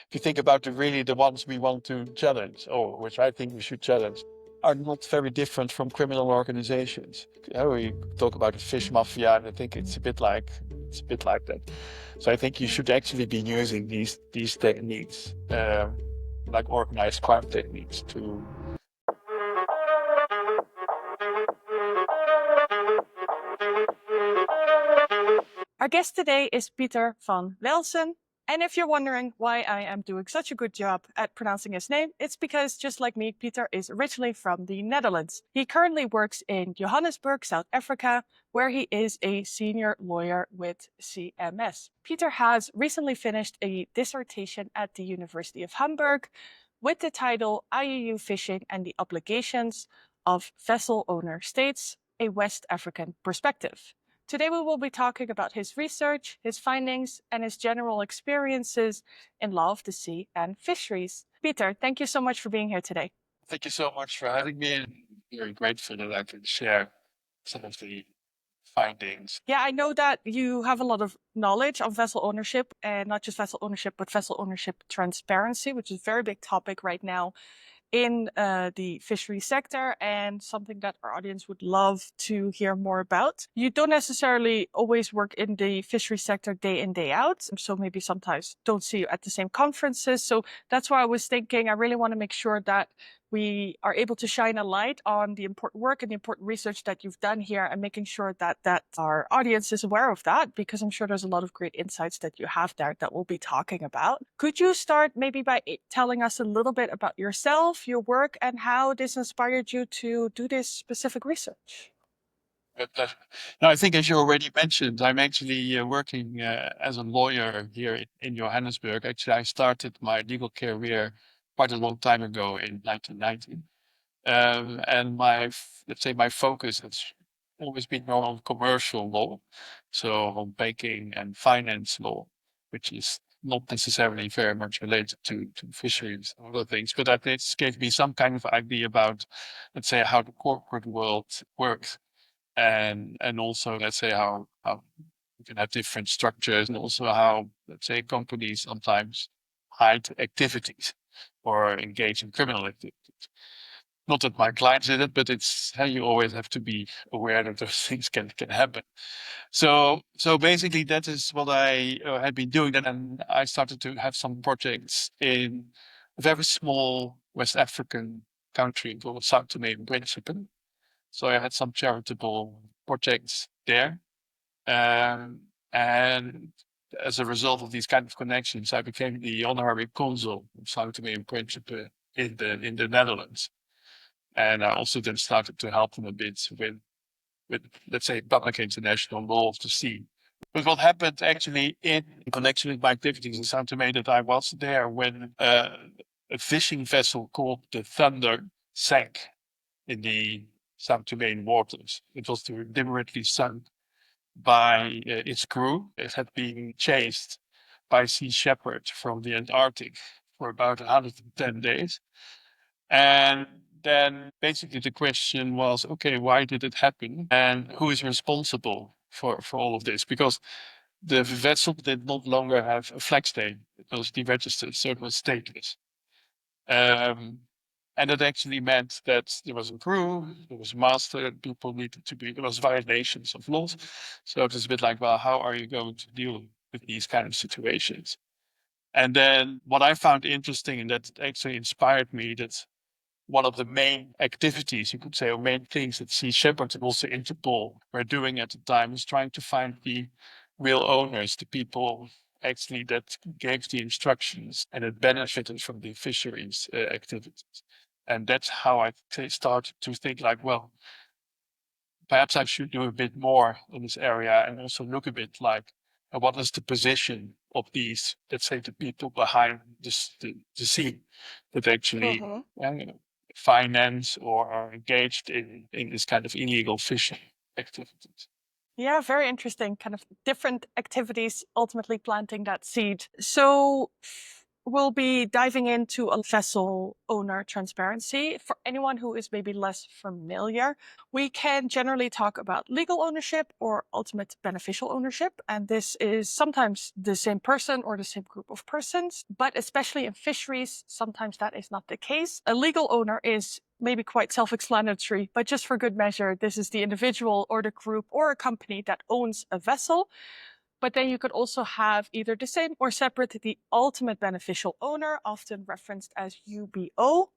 if you think about the ones we want to challenge, or which I think we should challenge, are not very different from criminal organizations. We talk about the fish mafia, and I think it's a bit like that. So I think you should actually be using these techniques, like organized crime techniques, to. Our guest today is Pieter van Welzen. And if you're wondering why I am doing such a good job at pronouncing his name, it's because, just like me, Pieter is originally from the Netherlands. He currently works in Johannesburg, South Africa, where he is a senior lawyer with CMS. Pieter has recently finished a dissertation at the University of Hamburg with the title IUU Fishing and the Obligations of Vessel Owner States, a West African Perspective. Today we will be talking about his research, his findings, and his general experiences in law of the sea and fisheries. Pieter, thank you so much for being here today. Thank you so much for having me, and I'm very grateful that I can share some of the findings. Yeah, I know that you have a lot of knowledge on vessel ownership, and not just vessel ownership, but vessel ownership transparency, which is a very big topic right now in the fishery sector, and something that our audience would love to hear more about. You don't necessarily always work in the fishery sector day in, day out, so maybe sometimes don't see you at the same conferences. So that's why I was thinking I really want to make sure that we are able to shine a light on the important work and the important research that you've done here, and making sure that our audience is aware of that, because I'm sure there's a lot of great insights that you have there that we'll be talking about. Could you start maybe by telling us a little bit about yourself, your work, and how this inspired you to do this specific research? Now, I think, as you already mentioned, I'm actually working as a lawyer here in Johannesburg. Actually, I started my legal career quite a long time ago in 1990. And let's say my focus has always been more on commercial law, so on banking and finance law, which is not necessarily very much related to fisheries and other things, but that it gave me some kind of idea about, let's say, how the corporate world works, and also, let's say, how you can have different structures, and also how, let's say, companies sometimes hide activities or engage in criminal activities. Not that my clients did it, but it's how you always have to be aware that those things can happen. So basically, that is what I had been doing. And I started to have some projects in a very small West African country called South Tome and Principe. So I had some charitable projects there. And as a result of these kind of connections, I became the honorary consul of Sao Tome and Principe in the Netherlands. And I also then started to help them a bit with, let's say, public international law of the sea. But what happened actually in connection with my activities in Sao Tome, that I was there when a fishing vessel called the Thunder sank in the Sao Tome waters. It was deliberately sunk by its crew. It had been chased by Sea Shepherd from the Antarctic for about 110 days. And then basically the question was, okay, why did it happen? And who is responsible for all of this? Because the vessel did not longer have a flag state. It was deregistered, so it was stateless. And that actually meant that there was a crew, there was a master, people needed to be, there was violations of laws. So it was a bit like, well, how are you going to deal with these kind of situations? And then what I found interesting, and that actually inspired me, that one of the main activities, you could say, or main things that Sea Shepherd and also Interpol were doing at the time, is trying to find the real owners, the people actually that gave the instructions and that benefited from the fisheries activities. And that's how I started to think like, well, perhaps I should do a bit more in this area, and also look a bit like what is the position of these, let's say, the people behind the sea that actually finance or are engaged in this kind of illegal fishing activities. Yeah, very interesting. Kind of different activities ultimately planting that seed. So we'll be diving into a vessel owner transparency. For anyone who is maybe less familiar, we can generally talk about legal ownership or ultimate beneficial ownership. And this is sometimes the same person or the same group of persons, but especially in fisheries, sometimes that is not the case. A legal owner is maybe quite self-explanatory, but just for good measure, this is the individual or the group or a company that owns a vessel. But then you could also have either the same or separate the ultimate beneficial owner, often referenced as UBO,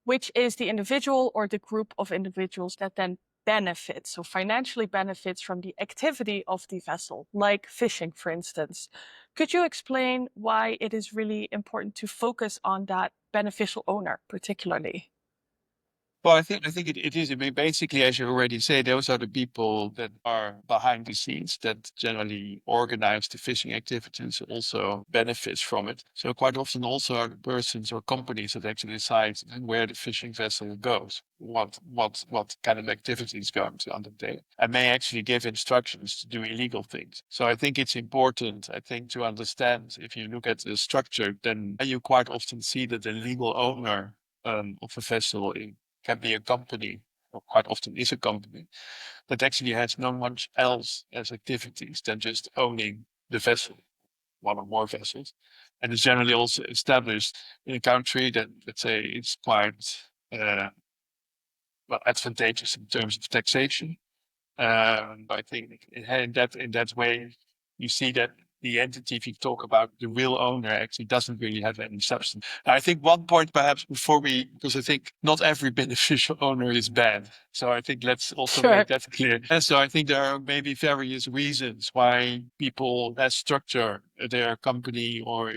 which is the individual or the group of individuals that then benefits, so financially benefits from the activity of the vessel, like fishing, for instance. Could you explain why it is really important to focus on that beneficial owner particularly? Well, I think it is. I mean, basically, as you already say, those are the people that are behind the scenes that generally organize the fishing activities, also benefits from it. So quite often also are the persons or companies that actually decide where the fishing vessel goes, what kind of activity it's going to undertake, and may actually give instructions to do illegal things. So I think it's important, I think, to understand if you look at the structure, then you quite often see that the legal owner of a vessel can be a company, or quite often is a company, that actually has no much else as activities than just owning the vessel, one or more vessels. And it's generally also established in a country that, let's say, is quite well advantageous in terms of taxation. I think in that way, you see that the entity, if you talk about the real owner, actually doesn't really have any substance. I think one point perhaps because I think not every beneficial owner is bad. So I think let's also Sure. make that clear. And so I think there are maybe various reasons why people structure their company or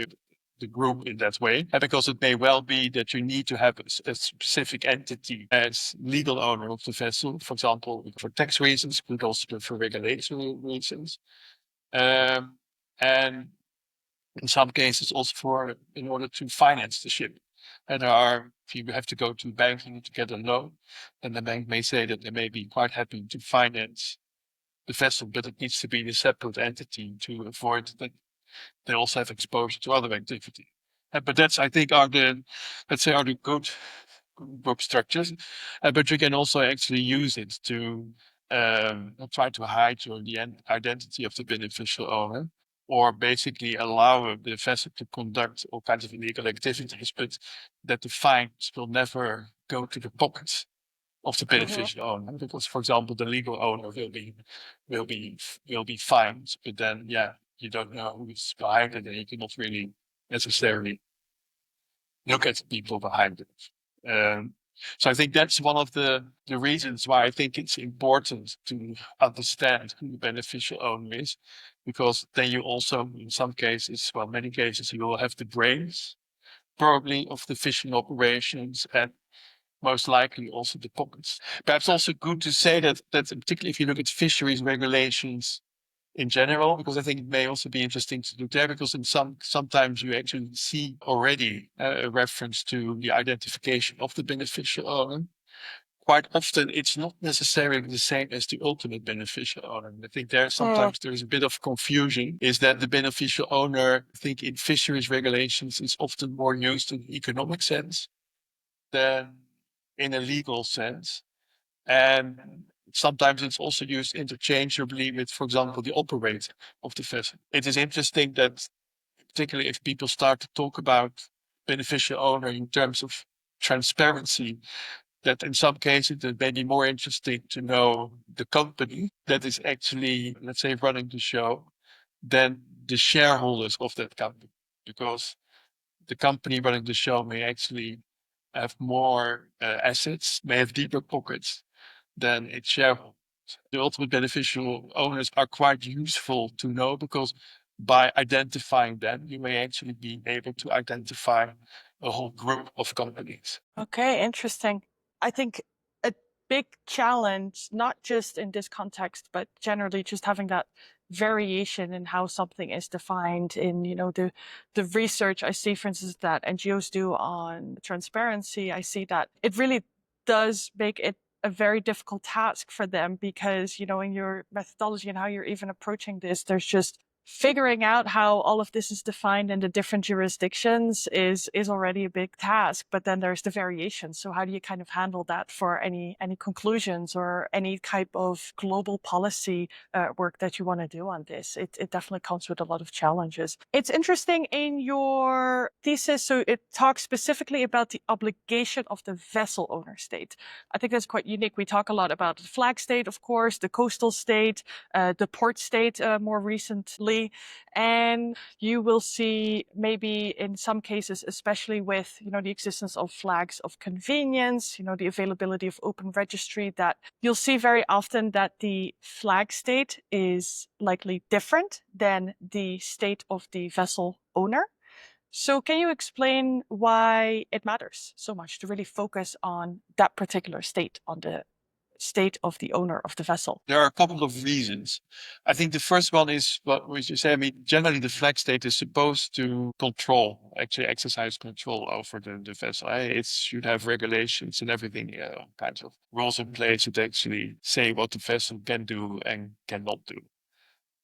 the group in that way. And because it may well be that you need to have a specific entity as legal owner of the vessel, for example, for tax reasons, but also for regulatory reasons. And in some cases also in order to finance the ship. And if you have to go to banking to get a loan, then the bank may say that they may be quite happy to finance the vessel, but it needs to be a separate entity to avoid that they also have exposure to other activity. But that's, I think, let's say, are the good group structures. But you can also actually use it to try to hide the identity of the beneficial owner, or basically allow the vessel to conduct all kinds of illegal activities, but that the fines will never go to the pockets of the beneficial owner, because, for example, the legal owner will be fined, but then you don't know who's behind it, and you cannot really necessarily look at the people behind it. So I think that's one of the reasons why I think it's important to understand who the beneficial owner is, because then you also, in some cases, well, many cases, you will have the brains probably of the fishing operations, and most likely also the pockets. Perhaps also good to say that particularly if you look at fisheries regulations in general, because I think it may also be interesting to look there, because sometimes you actually see already a reference to the identification of the beneficial owner. Quite often, it's not necessarily the same as the ultimate beneficial owner. I think sometimes there's a bit of confusion. Is that the beneficial owner? I think in fisheries regulations is often more used in the economic sense than in a legal sense. And sometimes it's also used interchangeably with, for example, the operator of the vessel. It is interesting that, particularly if people start to talk about beneficial owner in terms of transparency, that in some cases it may be more interesting to know the company that is actually, let's say, running the show than the shareholders of that company. Because the company running the show may actually have more assets, may have deeper pockets than its shareholders. The ultimate beneficial owners are quite useful to know, because by identifying them, you may actually be able to identify a whole group of companies. Okay, interesting. I think a big challenge, not just in this context, but generally just having that variation in how something is defined in, the research I see, for instance, that NGOs do on transparency. I see that it really does make it a very difficult task for them because, in your methodology and how you're even approaching this, there's just figuring out how all of this is defined in the different jurisdictions is already a big task. But then there's the variations. So how do you kind of handle that for any conclusions or any type of global policy work that you want to do on this? It definitely comes with a lot of challenges. It's interesting in your thesis. So it talks specifically about the obligation of the vessel owner state. I think that's quite unique. We talk a lot about the flag state, of course, the coastal state, the port state more recently. And you will see maybe in some cases, especially with, the existence of flags of convenience, the availability of open registry, that you'll see very often that the flag state is likely different than the state of the vessel owner. So can you explain why it matters so much to really focus on that particular state, on the state of the owner of the vessel? There are a couple of reasons. I think the first one is what you say. I mean, generally the flag state is supposed to actually exercise control over the vessel. It should have regulations and everything, kinds of rules in place that actually say what the vessel can do and cannot do.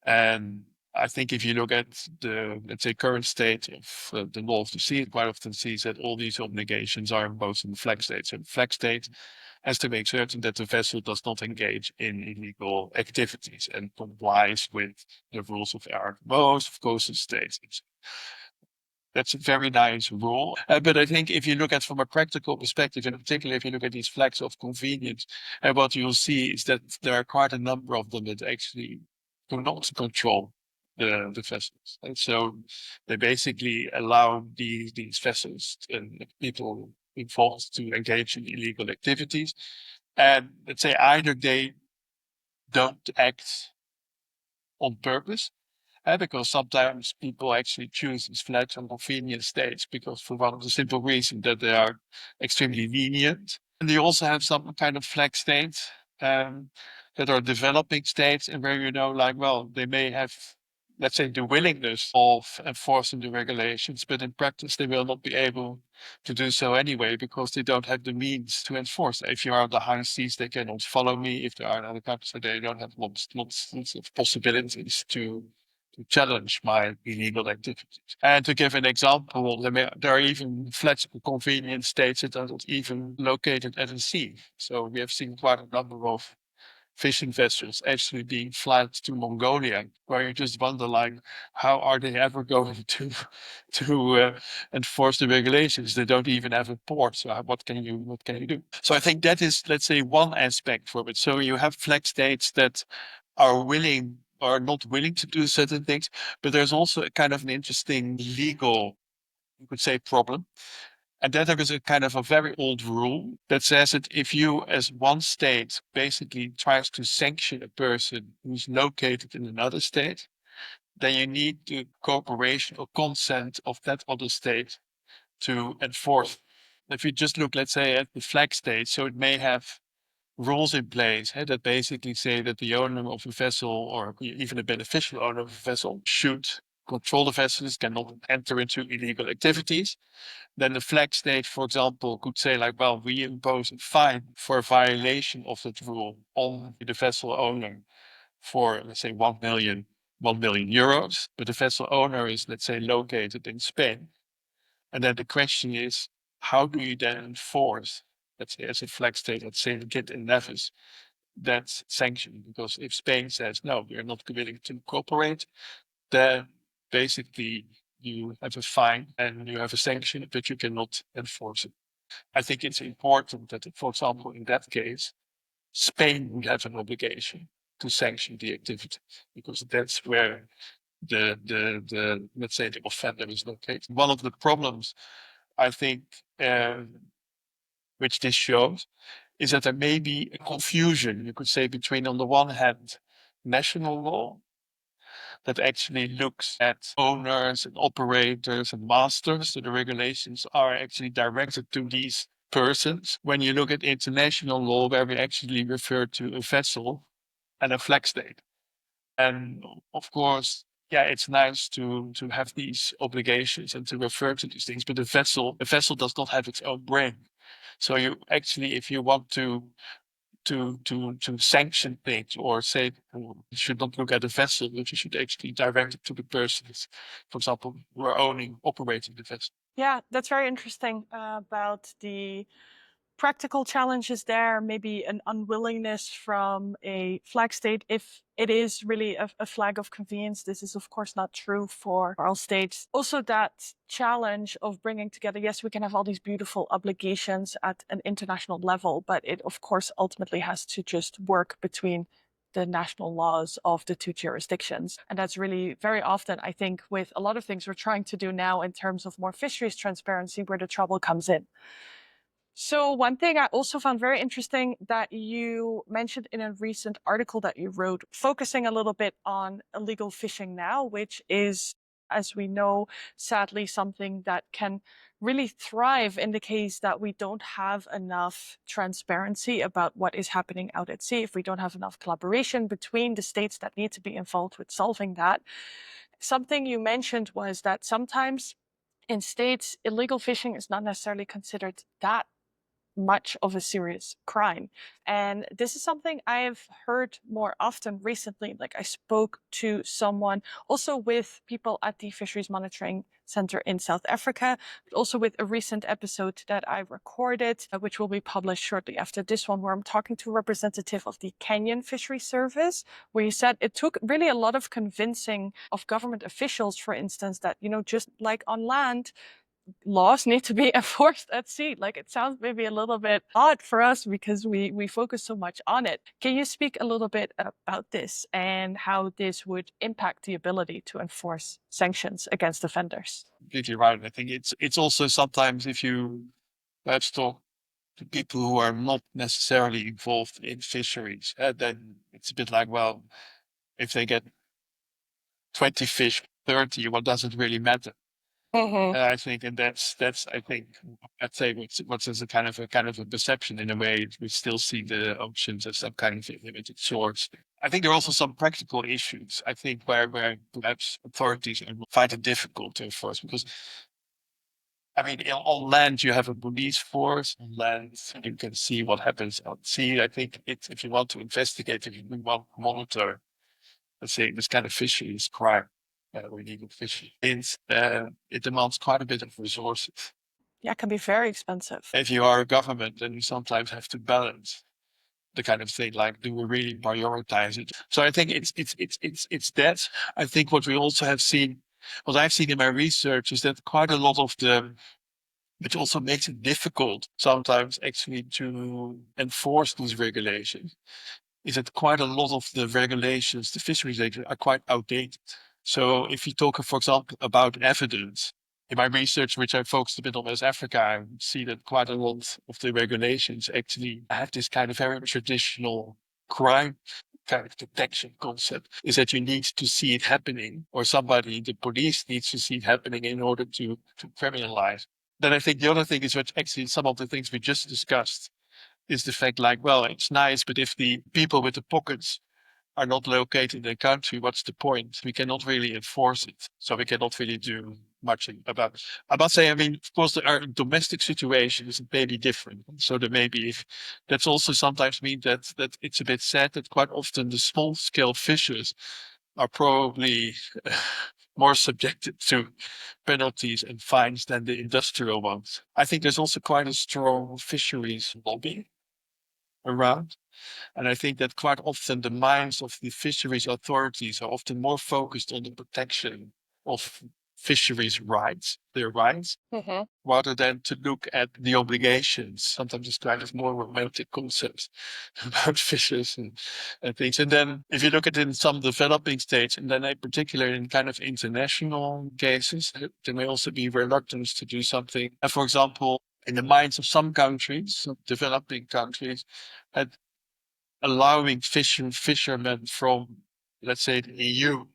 And I think if you look at the, let's say, current state of the law of the sea, it quite often sees that all these obligations are imposed in the flag state. So the flag state has to make certain that the vessel does not engage in illegal activities and complies with the rules of most of coastal states. That's a very nice rule. But I think if you look at from a practical perspective, in particular, if you look at these flags of convenience, and what you'll see is that there are quite a number of them that actually do not control the vessels. And so they basically allow these vessels and people involved to engage in illegal activities. And let's say either they don't act on purpose, because sometimes people actually choose these flags on convenient states because for one of the simple reason that they are extremely lenient. And they also have some kind of flag states that are developing states and where, like, well, they may have, let's say, the willingness of enforcing the regulations, but in practice they will not be able to do so anyway because they don't have the means to enforce. If you are on the high seas, they cannot follow me. If they are in other countries, they don't have lots of possibilities to challenge my illegal activities. And to give an example, there are even flat convenient states that are not even located at the sea. So we have seen quite a number of fishing vessels actually being flagged to Mongolia, where you just wonder, like, how are they ever going to enforce the regulations? They don't even have a port. So what can you do? So I think that is, let's say, one aspect for it. So you have flag states that are willing or not willing to do certain things, but there's also a kind of an interesting legal, you could say, problem. And that there is a kind of a very old rule that says that if you, as one state, basically tries to sanction a person who's located in another state, then you need the cooperation or consent of that other state to enforce. If you just look, let's say, at the flag state, so it may have rules in place that basically say that the owner of a vessel or even a beneficial owner of a vessel should control the vessels, cannot enter into illegal activities. Then the flag state, for example, could say like, well, we impose a fine for a violation of that rule on the vessel owner for, let's say, 1 million euros. But the vessel owner is, let's say, located in Spain. And then the question is, how do you then enforce, let's say, as a flag state, let's say, Kitts and Nevis, that sanction? Because if Spain says, no, we are not willing to cooperate, then basically you have a fine and you have a sanction, but you cannot enforce it. I think it's important that, for example, in that case, Spain would have an obligation to sanction the activity because that's where the let's say the offender is located. One of the problems I think which this shows is that there may be a confusion, you could say, between on the one hand national law that actually looks at owners and operators and masters. So the regulations are actually directed to these persons. When you look at international law, where we actually refer to a vessel and a flag state. And of course, yeah, it's nice to have these obligations and to refer to these things, but a vessel does not have its own brain. So you actually, if you want to to sanction things or say you should not look at the vessel, but you should actually direct it to the persons, for example, who are operating the vessel. Yeah, that's very interesting about the practical challenges there, maybe an unwillingness from a flag state if it is really a flag of convenience. This is, of course, not true for all states. Also, that challenge of bringing together, yes, we can have all these beautiful obligations at an international level, but it, of course, ultimately has to just work between the national laws of the two jurisdictions. And that's really very often, I think, with a lot of things we're trying to do now in terms of more fisheries transparency, where the trouble comes in. So one thing I also found very interesting that you mentioned in a recent article that you wrote, focusing a little bit on illegal fishing now, which is, as we know, sadly something that can really thrive in the case that we don't have enough transparency about what is happening out at sea, if we don't have enough collaboration between the states that need to be involved with solving that. Something you mentioned was that sometimes in states, illegal fishing is not necessarily considered that much of a serious crime. And this is something I've heard more often recently. Like I spoke to someone also with people at the Fisheries Monitoring Center in South Africa, but also with a recent episode that I recorded, which will be published shortly after this one, where I'm talking to a representative of the Kenyan Fishery Service, where he said it took really a lot of convincing of government officials, for instance, that, you know, just like on land, laws need to be enforced at sea. Like it sounds maybe a little bit odd for us because we focus so much on it. Can you speak a little bit about this and how this would impact the ability to enforce sanctions against offenders? Completely right. I think it's also sometimes if you perhaps talk to people who are not necessarily involved in fisheries, then it's a bit like, well, if they get 20 fish, 30, what does it really matter? Mm-hmm. I think, and that's I think I'd say what's as a kind of a perception in a way. We still see the oceans as some kind of a limited source. I think there are also some practical issues. I think where perhaps authorities find it difficult to enforce because I mean on land you have a police force. On land you can see what happens at sea. I think if you want to investigate, if you want to monitor, let's say this kind of fisheries crime or illegal fishing, it demands quite a bit of resources. Yeah, it can be very expensive. If you are a government, then you sometimes have to balance the kind of thing like, do we really prioritize it? So I think it's that. I think what we also have seen, what I've seen in my research is that quite a lot of which also makes it difficult sometimes actually to enforce these regulations, is that quite a lot of the regulations, the fisheries regulations, are quite outdated. So if you talk, for example, about evidence, in my research, which I focused a bit on West Africa, I see that quite a lot of the regulations actually have this kind of very traditional crime kind of detection concept, is that you need to see it happening, or somebody, the police needs to see it happening in order to criminalize. Then I think the other thing is, which actually some of the things we just discussed, is the fact like, well, it's nice, but if the people with the pockets are not located in the country, what's the point? We cannot really enforce it. So we cannot really do much about it. I must say, I mean, of course, there are domestic situations that may be different. So there may be, if that's also sometimes mean that it's a bit sad that quite often the small scale fishers are probably more subjected to penalties and fines than the industrial ones. I think there's also quite a strong fisheries lobby around. And I think that quite often the minds of the fisheries authorities are often more focused on the protection of fisheries rights, their rights, Mm-hmm. rather than to look at the obligations. Sometimes it's kind of more romantic concepts about fishers and things. And then if you look at it in some developing states, and then in particular in kind of international cases, there may also be reluctance to do something. And for example, in the minds of some countries, some developing countries, at allowing fishermen from, let's say, the EU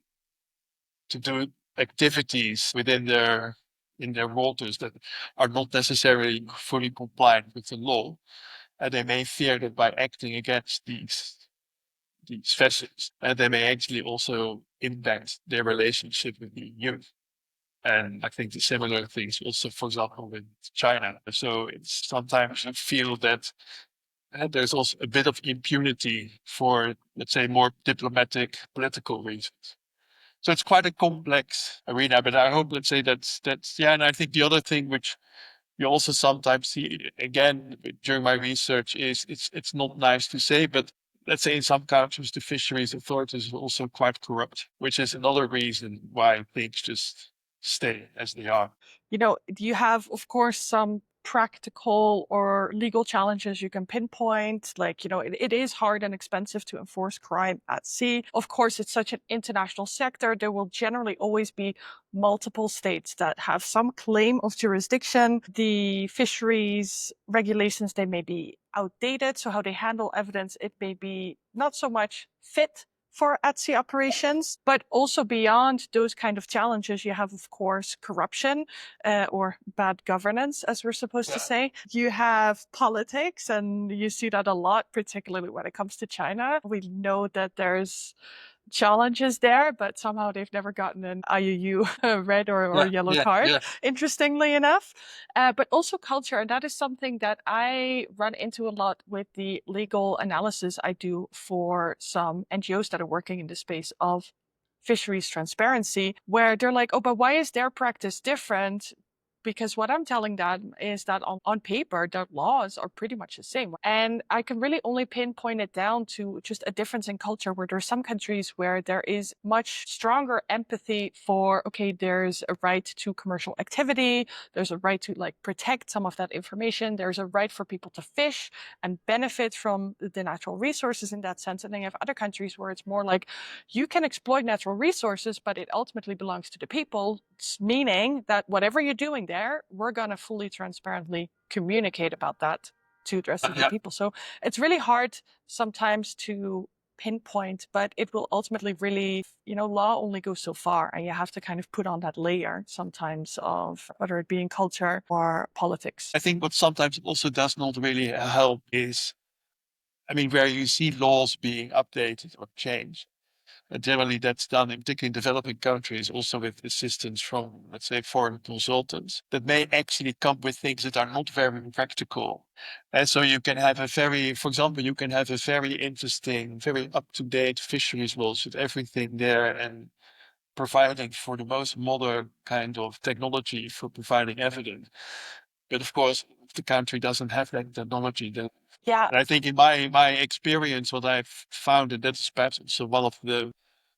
to do activities within in their waters that are not necessarily fully compliant with the law, and they may fear that by acting against these vessels, and they may actually also impact their relationship with the EU. And I think the similar things also, for example, with China. So it's sometimes you feel that And there's also a bit of impunity for, let's say, more diplomatic, political reasons. So it's quite a complex arena, but I hope, let's say, that's yeah. And I think the other thing which you also sometimes see again during my research is it's not nice to say, but let's say in some countries the fisheries authorities are also quite corrupt, which is another reason why things just stay as they are. You know, you have, of course, some practical or legal challenges you can pinpoint. Like, you know, it is hard and expensive to enforce crime at sea. Of course, it's such an international sector. There will generally always be multiple states that have some claim of jurisdiction. The fisheries regulations, they may be outdated. So how they handle evidence, it may be not so much fit for at-sea operations, but also beyond those kind of challenges, you have, of course, corruption or bad governance, as we're supposed to say. You have politics, and you see that a lot, particularly when it comes to China. We know that there's challenges there, but somehow they've never gotten an IUU red or Yeah, yellow yeah, card, yeah. interestingly enough. But also culture. And that is something that I run into a lot with the legal analysis I do for some NGOs that are working in the space of fisheries transparency, where they're like, oh, but why is their practice different? Because what I'm telling them is that on paper, the laws are pretty much the same. And I can really only pinpoint it down to just a difference in culture, where there are some countries where there is much stronger empathy for, okay, there's a right to commercial activity. There's a right to like protect some of that information. There's a right for people to fish and benefit from the natural resources in that sense. And then you have other countries where it's more like you can exploit natural resources, but it ultimately belongs to the people, meaning that whatever you're doing there, we're going to fully transparently communicate about that to the rest of the Yeah. people. So it's really hard sometimes to pinpoint, but it will ultimately really, you know, law only goes so far, and you have to kind of put on that layer sometimes of whether it be in culture or politics. I think what sometimes also does not really help is, I mean, where you see laws being updated or changed. Generally, that's done in particularly in developing countries, also with assistance from, let's say, foreign consultants that may actually come with things that are not very practical. And so you can have a very, for example, you can have a very interesting, very up-to-date fisheries laws with everything there and providing for the most modern kind of technology for providing evidence. But of course, if the country doesn't have that technology, then Yeah, and I think in my experience, what I've found, and that's perhaps also one of the,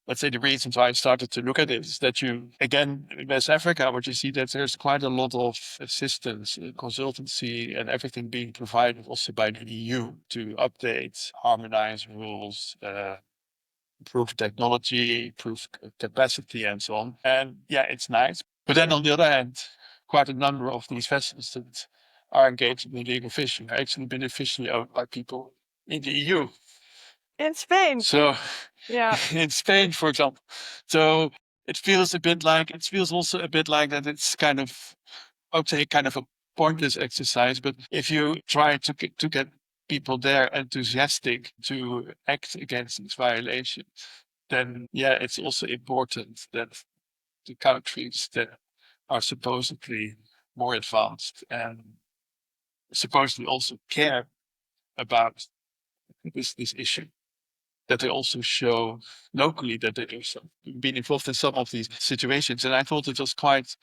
let's say, the reasons why I started to look at it, is that you, again, in West Africa, what you see that there's quite a lot of assistance, consultancy, and everything being provided also by the EU to update, harmonize rules, improve technology, improve capacity, and so on. And yeah, it's nice. But then on the other hand, quite a number of these vessels that are engaged in illegal fishing are actually beneficially owned by people in the EU. in Spain. So Yeah. in Spain, for example. So it feels a bit like, it feels also a bit like that it's kind of, I would say, kind of a pointless exercise. But if you try to get people there enthusiastic to act against these violations, then yeah, it's also important that the countries that are supposedly more advanced and supposedly also care about this issue, that they also show locally that they do some, been involved in some of these situations. And I thought it was quite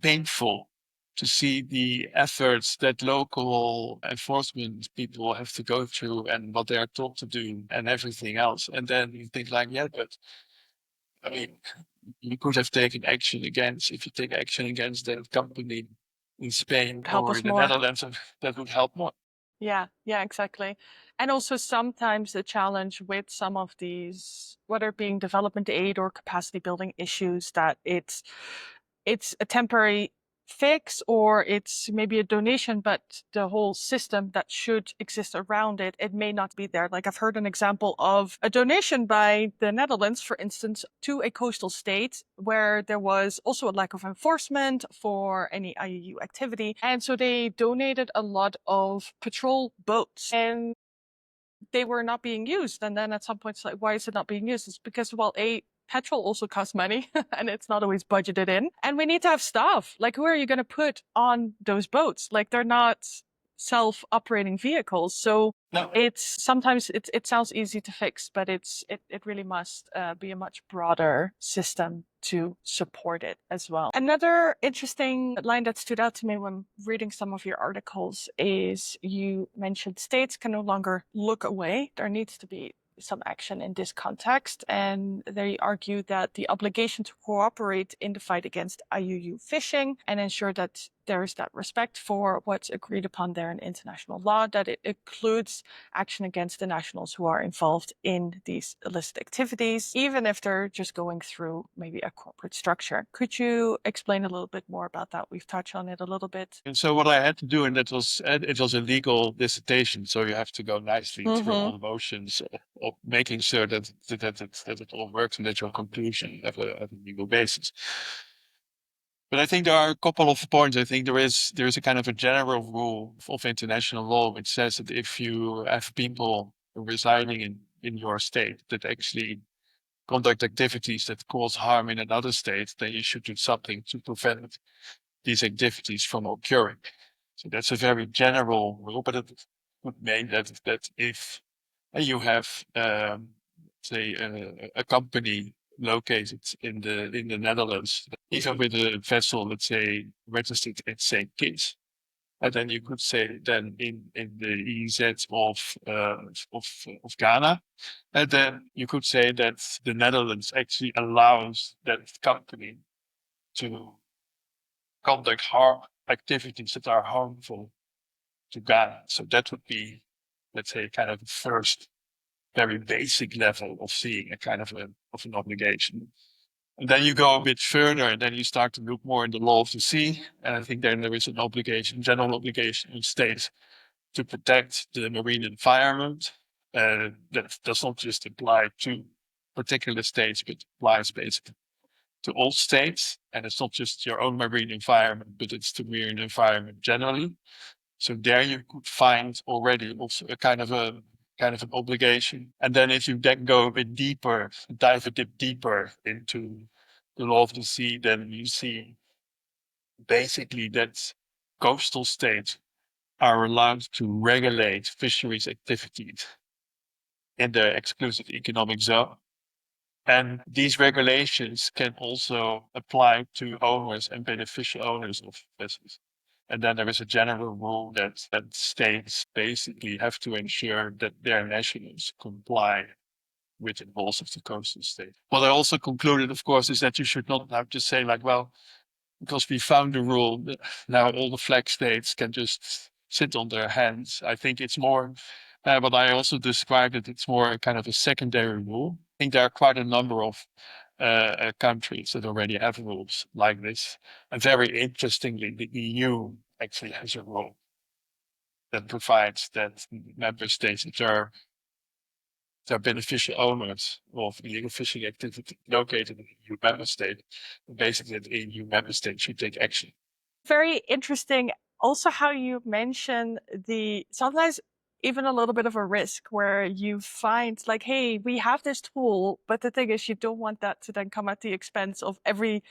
painful to see the efforts that local enforcement people have to go through and what they are told to do and everything else. And then you think like, yeah, but I mean, you could have taken action against, if you take action against that company in Spain Help or us in the more. Netherlands, that would help more. Yeah, yeah, exactly. And also sometimes the challenge with some of these, whether it being development aid or capacity building issues, that it's a temporary fix or it's maybe a donation, but the whole system that should exist around it, it may not be there. Like I've heard an example of a donation by the Netherlands, for instance, to a coastal state where there was also a lack of enforcement for any IUU activity. And so they donated a lot of patrol boats and they were not being used. And then at some point, it's like, why is it not being used? It's because, well, petrol also costs money and it's not always budgeted in. And we need to have staff. Like, who are you going to put on those boats? Like, they're not self-operating vehicles. So No. it's sometimes it sounds easy to fix, but it really must be a much broader system to support it as well. Another interesting line that stood out to me when reading some of your articles is you mentioned states can no longer look away. There needs to be some action in this context, and they argue that the obligation to cooperate in the fight against IUU fishing and ensure that there is that respect for what's agreed upon there in international law, that it includes action against the nationals who are involved in these illicit activities, even if they're just going through maybe a corporate structure. Could you explain a little bit more about that? We've touched on it a little bit. And so what I had to do, and that was it was a legal dissertation, so you have to go nicely through all the motions of making sure that it all works and that your conclusion have a legal basis. But I think there are a couple of points. I think there is a kind of a general rule of international law which says that if you have people residing in your state that actually conduct activities that cause harm in another state, then you should do something to prevent these activities from occurring. So that's a very general rule, but it would mean that if you have, say, a company located in the Netherlands, even with a vessel, let's say, registered in St. Kitts, and then you could say then in the EEZ of Ghana, and then you could say that the Netherlands actually allows that company to conduct harm activities that are harmful to Ghana. So that would be, let's say, kind of the first very basic level of seeing a kind of an obligation. And then you go a bit further, and then you start to look more in the law of the sea. And I think then there is an obligation, general obligation in states to protect the marine environment. That does not just apply to particular states, but applies basically to all states. And it's not just your own marine environment, but it's the marine environment generally. So there you could find already also a kind of an obligation. And then if you then go a bit deeper, dive a bit deeper into the law of the sea, then you see basically that coastal states are allowed to regulate fisheries activities in their exclusive economic zone. And these regulations can also apply to owners and beneficial owners of vessels. And then there is a general rule that states basically have to ensure that their nationals comply with the laws of the coastal state. What I also concluded, of course, is that you should not now just say like, well, because we found the rule, now all the flag states can just sit on their hands. I think it's more, but I also described it, it's more a kind of a secondary rule. I think there are quite a number of countries that already have rules like this. And very interestingly, the EU actually has a rule that provides that member states that are beneficial owners of illegal fishing activity located in an EU member state, basically the EU member state should take action. Very interesting. Also, how you mention the sometimes even a little bit of a risk where you find like, hey, we have this tool, but the thing is, you don't want that to then come at the expense of everything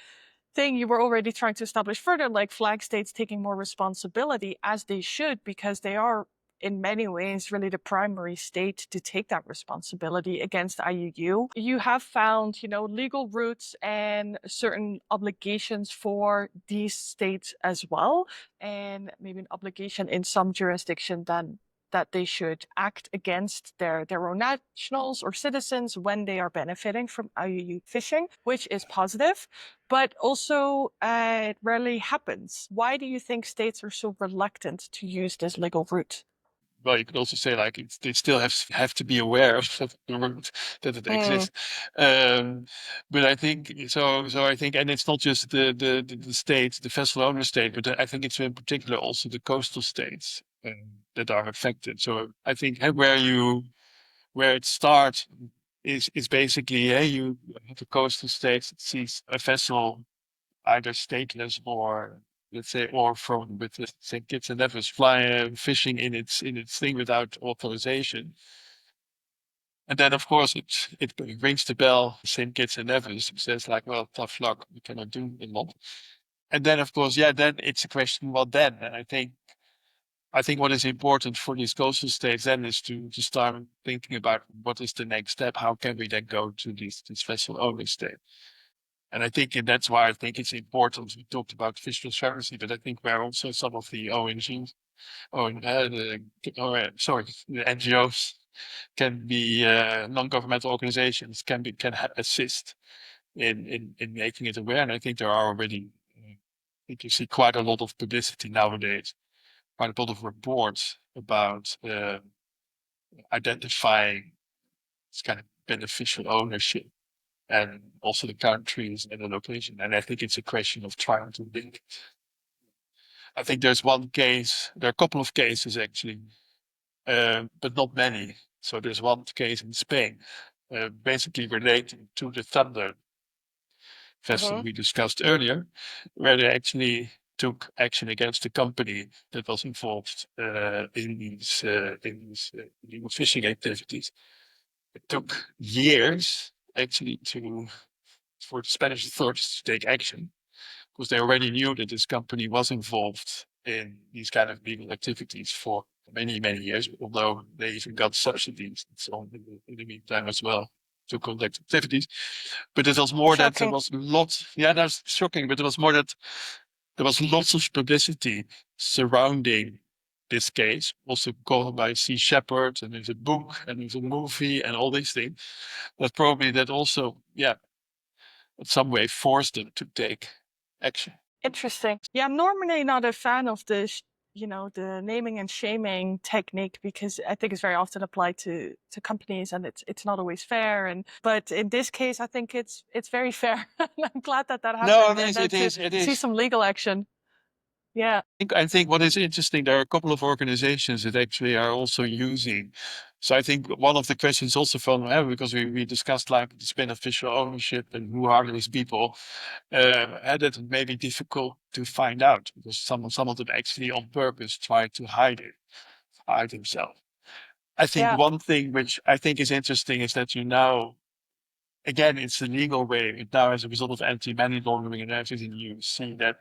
you were already trying to establish further, like flag states taking more responsibility as they should, because they are in many ways really the primary state to take that responsibility against IUU. You have found, legal routes and certain obligations for these states as well, and maybe an obligation in some jurisdiction then that they should act against their own nationals or citizens when they are benefiting from IUU fishing, which is positive, but also it rarely happens. Why do you think states are so reluctant to use this legal route? Well, you could also say like they still have to be aware of the route that it exists. But I think so. So I think, and it's not just the state, the vessel owner state, but I think it's in particular also the coastal states that are affected. So I think where it starts is basically you have a coastal state that sees a vessel either stateless or let's say or from with the St. Kitts and Nevis fly fishing in its thing without authorization. And then of course it rings the bell, St. Kitts and Nevis says like, well, tough luck, we cannot do a lot. And then of course, yeah, then it's a question, well then, and I think I think what is important for these coastal states then is to start thinking about what is the next step. How can we then go to this vessel owning state? And I think that's why I think it's important. We talked about fish transparency, but I think where also some of the ONGs, the NGOs can be non-governmental organizations can assist in making it aware. And I think there are already, I think you see quite a lot of publicity nowadays, quite a lot of reports about identifying this kind of beneficial ownership and also the countries and the location. And I think it's a question of trying to link it. I think there's one case, there are a couple of cases actually, but not many. So there's one case in Spain, basically relating to the Thunder vessel Hmm. we discussed earlier, where they actually took action against the company that was involved in these illegal fishing activities. It took years actually for the Spanish authorities to take action because they already knew that this company was involved in these kind of legal activities for many, many years, although they even got subsidies and so on in the meantime as well to conduct activities. But it was more that there Shocking. was lots, yeah, that's shocking, but it was more that there was lots of publicity surrounding this case, also called by Sea Shepherd, and there's a book and there's a movie and all these things. That probably that also, yeah, in some way forced them to take action. Interesting. Yeah, I'm normally not a fan of the naming and shaming technique because I think it's very often applied to companies and it's not always fair. But in this case, I think it's very fair. I'm glad that No, happened it and is, then it to is, it see is. some legal action. Yeah. I think what is interesting, there are a couple of organizations that actually are also using. So I think one of the questions also from, because we discussed like this beneficial ownership and who are these people, and that it may be difficult to find out because some of them actually on purpose try to hide themselves. I think Yeah. one thing which I think is interesting is that you now, again, it's the legal way. Now, as a result of anti-money laundering and everything, you see that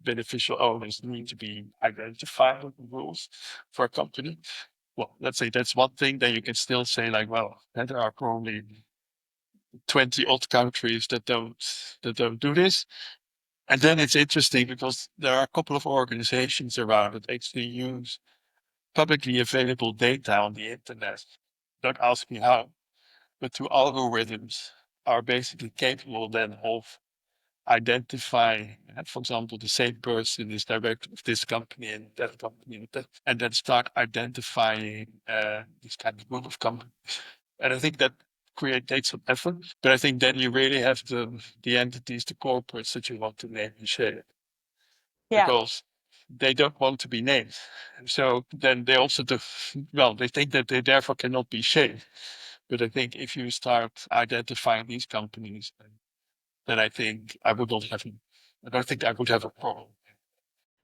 beneficial owners need to be identified with the rules for a company. Well, let's say that's one thing. Then you can still say like, well, there are probably 20 odd countries that don't do this. And then it's interesting because there are a couple of organizations around that actually use publicly available data on the internet. Don't ask me how, but two algorithms are basically capable then of identifying, for example, the same person is director of this company and that company and then start identifying this kind of group of companies. And I think that takes some effort, but I think then you really have the entities, the corporates that you want to name and share Yeah. because they don't want to be named. So then they also do, well, they think that they therefore cannot be shamed. But I think if you start identifying these companies, then I think I don't think I would have a problem.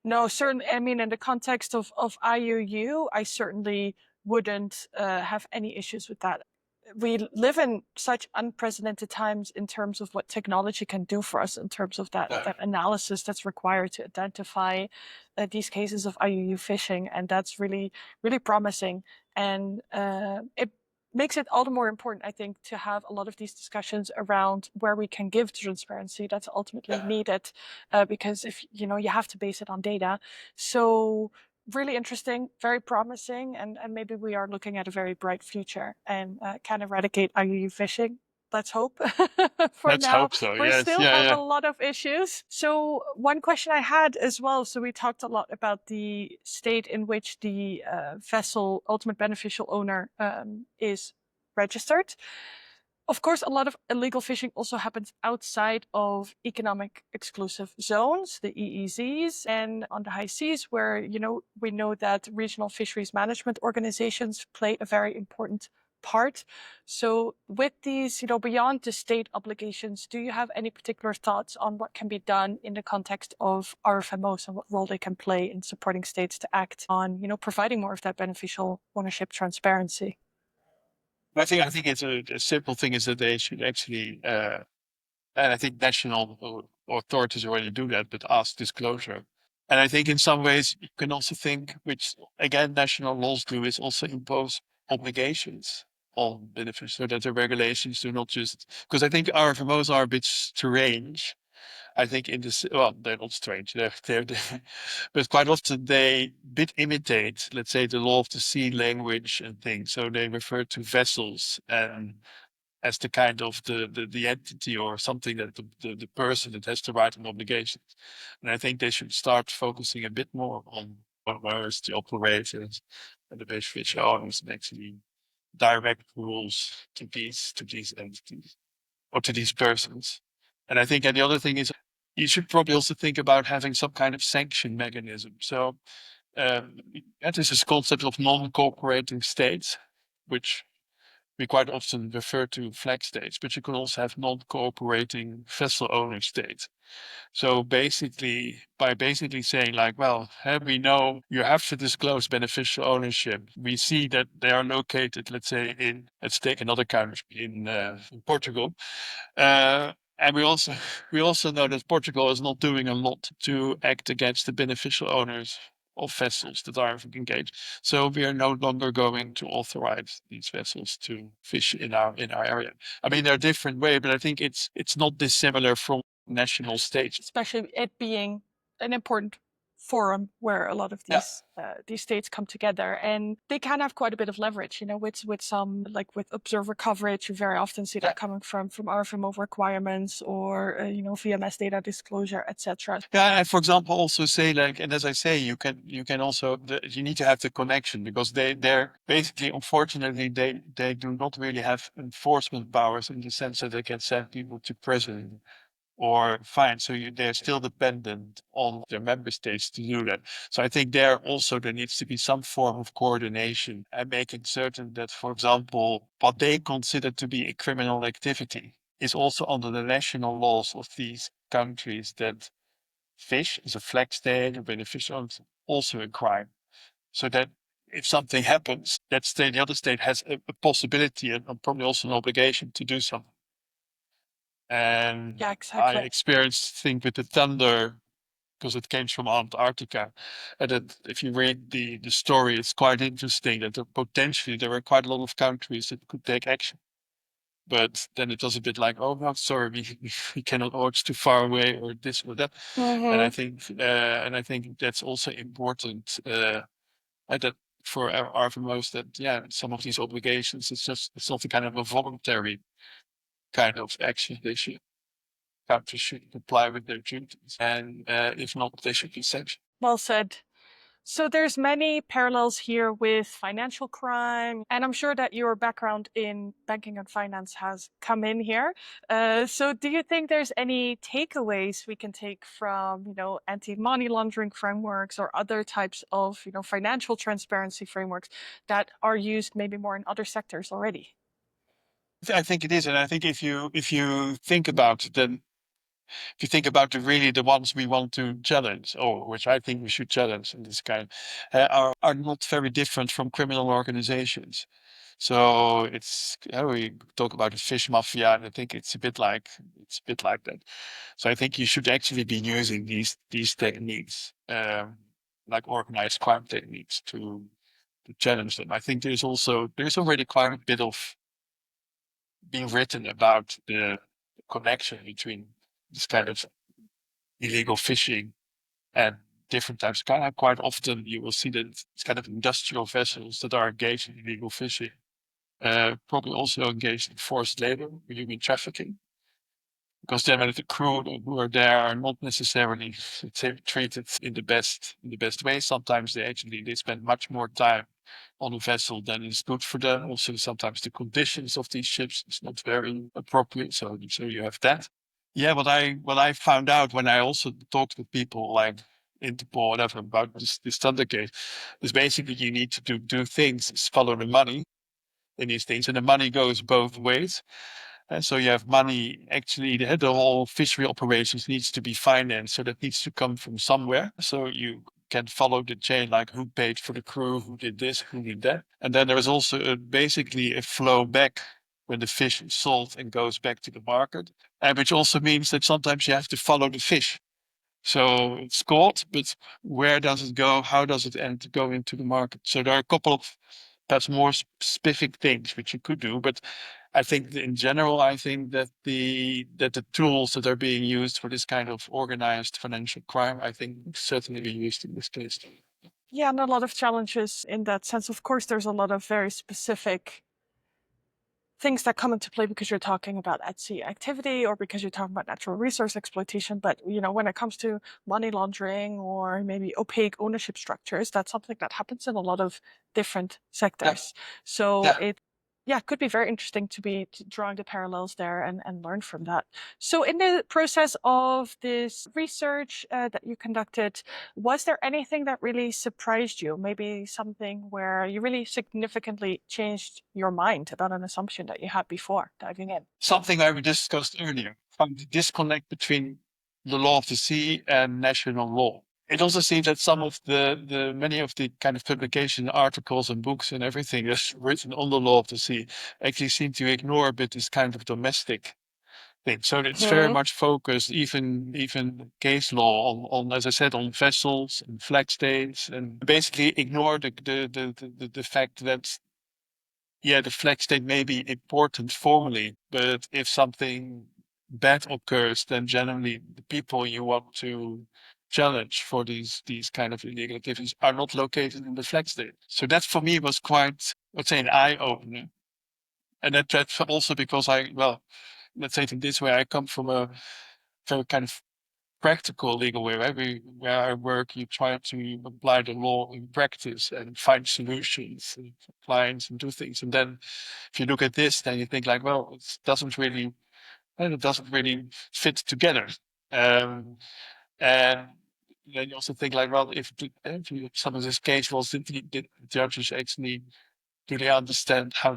No, certainly. I mean, in the context of IUU, I certainly wouldn't have any issues with that. We live in such unprecedented times in terms of what technology can do for us in terms of that analysis that's required to identify these cases of IUU phishing, and that's really really promising. And it makes it all the more important, I think, to have a lot of these discussions around where we can give transparency that's ultimately needed, because if you have to base it on data. So really interesting, very promising, and maybe we are looking at a very bright future and can eradicate IUU fishing. Let's hope. For Let's now, hope so. we Yes. still Yeah. have a Yeah. lot of issues. So one question I had as well, so we talked a lot about the state in which the vessel ultimate beneficial owner is registered. Of course, a lot of illegal fishing also happens outside of economic exclusive zones, the EEZs, and on the high seas, where we know that regional fisheries management organizations play a very important part. So, with these, beyond the state obligations, do you have any particular thoughts on what can be done in the context of RFMOs and what role they can play in supporting states to act on, providing more of that beneficial ownership transparency? I think it's a simple thing is that they should actually, and I think national authorities already do that, but ask disclosure And I think in some ways you can also think, which again national laws do, is also impose obligations on beneficiaries so that the regulations do not just, because I think RFMOs are a bit strange. I think in this, well, they're not strange, but quite often they bit imitate, let's say, the law of the sea language and things. So they refer to vessels and as the kind of the entity or something that the person that has the right and obligations. And I think they should start focusing a bit more on whereas the operators and the fish owners and actually direct rules to these entities or to these persons. And I think, and the other thing is, you should probably also think about having some kind of sanction mechanism. So that is this concept of non-cooperating states, which we quite often refer to flag states, but you can also have non-cooperating vessel owner states. So basically, by basically saying like, well, we know you have to disclose beneficial ownership. We see that they are located, let's say, let's take another country in Portugal. And we also know that Portugal is not doing a lot to act against the beneficial owners of vessels that are engaged. So we are no longer going to authorize these vessels to fish in our area. I mean, they're a different way, but I think it's not dissimilar from national states. Especially it being an important forum where a lot of Yeah. these states come together, and they can have quite a bit of leverage, you know, with some, like with observer coverage. You very often see that coming from RFMO requirements or you know, VMS data disclosure, etc. Yeah, and for example, also say like, and as I say, you can also you need to have the connection because they're basically, unfortunately, they do not really have enforcement powers in the sense that they can send people to prison or fine. So they're still dependent on their member states to do that. So I think there needs to be some form of coordination and making certain that, for example, what they consider to be a criminal activity is also under the national laws of these countries that fish is a flag state or beneficial owns also a crime. So that if something happens, that state, the other state has a possibility and probably also an obligation to do something. And Yeah, I exactly. experienced thing with the thunder because it came from Antarctica. And that if you read the story, it's quite interesting that potentially there were quite a lot of countries that could take action. But then it was a bit like, oh, no, sorry, we cannot, or it's too far away, or this or that. Mm-hmm. And I think that's also important. That for our most that some of these obligations, it's not a kind of a voluntary kind of action they should countries should comply with their duties, and if not, they should be sanctioned. Well said. So there's many parallels here with financial crime, and I'm sure that your background in banking and finance has come in here. So do you think there's any takeaways we can take from, you know, anti-money laundering frameworks or other types of, you know, financial transparency frameworks that are used maybe more in other sectors already? I think it is, and I think if you think about then if you think about really the ones we want to challenge, or which I think we should challenge in this kind, are not very different from criminal organizations. So we talk about the fish mafia, and I think it's a bit like that. So I think you should actually be using these techniques, like organized crime techniques, to challenge them. I think there's already quite a bit of being written about the connection between this kind of illegal fishing and different types. Kind of quite often you will see that it's kind of industrial vessels that are engaged in illegal fishing, probably also engaged in forced labor, human trafficking, because then the crew who are there are not necessarily treated in the best way. Sometimes they spend much more time on a vessel than is good for them. Also, sometimes the conditions of these ships is not very appropriate. So you have that. Yeah, what I found out when I also talked with people like Interpol, whatever, about this Thunder case, is basically you need to do things, follow the money in these things, and the money goes both ways. And so you have money, actually, the whole fishery operations needs to be financed. So that needs to come from somewhere. So you can follow the chain, like who paid for the crew, who did this, who did that. And then there is also basically a flow back when the fish is sold and goes back to the market. And which also means that sometimes you have to follow the fish. So it's caught, but where does it go? How does it end go into the market? So there are a couple of perhaps more specific things which you could do, but I think in general, I think that the tools that are being used for this kind of organized financial crime, I think certainly be used in this case. Yeah, and a lot of challenges in that sense. Of course, there's a lot of very specific things that come into play because you're talking about at-sea activity or because you're talking about natural resource exploitation. But, when it comes to money laundering or maybe opaque ownership structures, that's something that happens in a lot of different Yeah, sectors. So yeah. it could be very interesting to be drawing the parallels there and learn from that. So in the process of this research that you conducted, was there anything that really surprised you? Maybe something where you really significantly changed your mind about an assumption that you had before diving in? Something I we discussed earlier, from the disconnect between the law of the sea and national law. It also seems that some of the many of the kind of publication articles and books and everything that's written on the law of the sea actually seem to ignore a bit this kind of domestic thing. So it's very Hmm. much focused, even case law on as I said, on vessels and flag states, and basically ignore the fact that yeah, the flag state may be important formally, but if something bad occurs, then generally the people you want to challenge for these kind of illegal activities are not located in the flag state. So that for me was quite, let's say, an eye opener. And that's also because well, let's say it in this way, I come from a very kind of practical legal way, right? Where I work, you try to apply the law in practice and find solutions for clients and do things. And then if you look at this, then you think like, well, it doesn't really fit together. Um, and then you also think like, well, if some of this case was, did the judges actually, do they understand how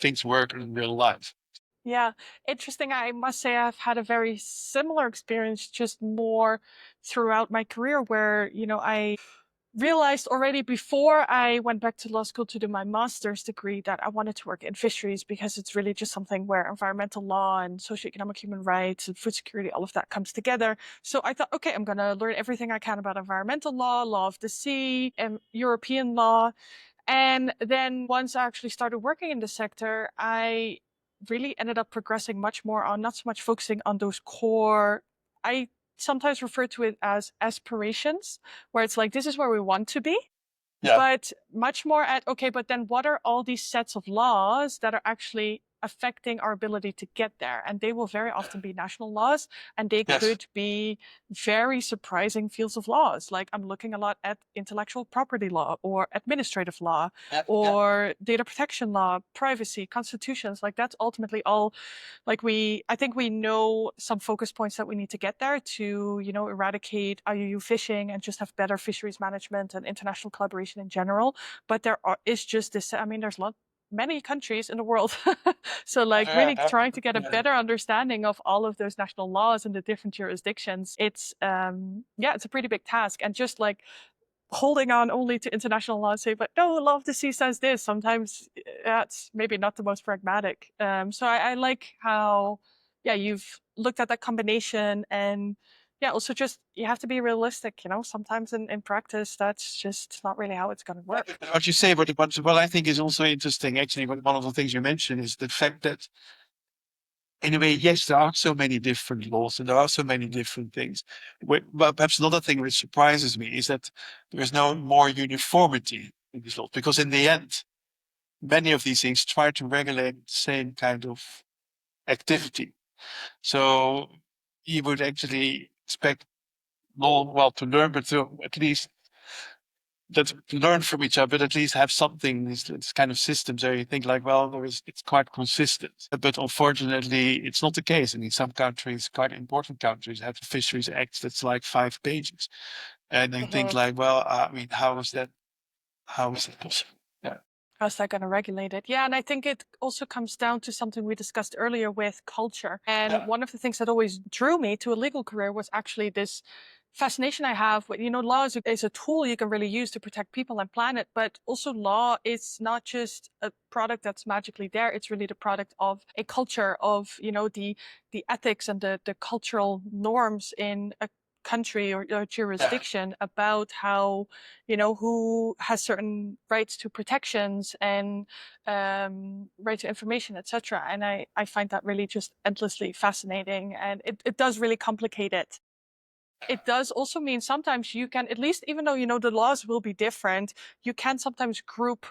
things work in real life? Yeah, interesting. I must say I've had a very similar experience, just more throughout my career where, I realized already before I went back to law school to do my master's degree that I wanted to work in fisheries because it's really just something where environmental law and socioeconomic human rights and food security, all of that comes together. So I thought, okay, I'm going to learn everything I can about environmental law, law of the sea, and European law. And then once I actually started working in the sector, I really ended up progressing much more on not so much focusing on those core. I sometimes refer to it as aspirations, where it's like, this is where we want to be, Yeah, but much more at, okay, but then what are all these sets of laws that are actually affecting our ability to get there? And they will very often be national laws, and they yes, could be very surprising fields of laws. Like I'm looking a lot at intellectual property law or administrative law yeah, yeah. or data protection law, privacy, constitutions. Like that's ultimately all, like I think we know some focus points that we need to get there to, eradicate IUU fishing and just have better fisheries management and international collaboration in general. But is just this, I mean, there's many countries in the world. So like Yeah, really yeah, trying to get a yeah. better understanding of all of those national laws and the different jurisdictions, it's a pretty big task. And just like holding on only to international law and say, but no, law of the sea says this. Sometimes that's maybe not the most pragmatic. So I like how, yeah, you've looked at that combination and yeah, also just you have to be realistic, sometimes in practice, that's just not really how it's going to Yeah, work. but what you say, what I think is also interesting, actually, one of the things you mentioned is the fact that, in a way, yes, there are so many different laws and there are so many different things. But perhaps another thing which surprises me is that there is no more uniformity in these laws, because in the end, many of these things try to regulate the same kind of activity. So you would actually expect law, well, to learn, but to at least that learn from each other, but at least have something, this kind of systems where you think like, well, it's quite consistent. But unfortunately, it's not the case. I mean, some countries, quite important countries, have a fisheries act that's like 5 pages. And you think Mhm. like, well, I mean, how is that possible? Yeah. How's that going to regulate it? Yeah, and I think it also comes down to something we discussed earlier with culture. And Yeah. one of the things that always drew me to a legal career was actually this fascination I have with, law is a tool you can really use to protect people and planet, but also law is not just a product that's magically there. It's really the product of a culture of, the ethics and the cultural norms in a country or jurisdiction about how, who has certain rights to protections and right to information, etc. And I find that really just endlessly fascinating, and it does really complicate it. It does also mean sometimes you can, at least even though the laws will be different, you can sometimes group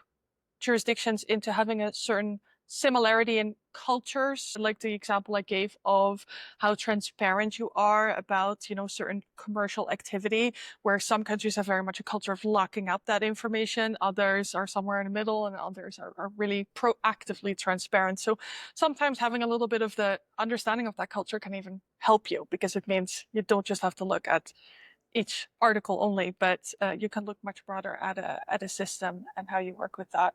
jurisdictions into having a certain similarity in cultures, like the example I gave of how transparent you are about, certain commercial activity, where some countries have very much a culture of locking up that information, others are somewhere in the middle, and others are really proactively transparent. So sometimes having a little bit of the understanding of that culture can even help you, because it means you don't just have to look at each article only, but you can look much broader at a system and how you work with that.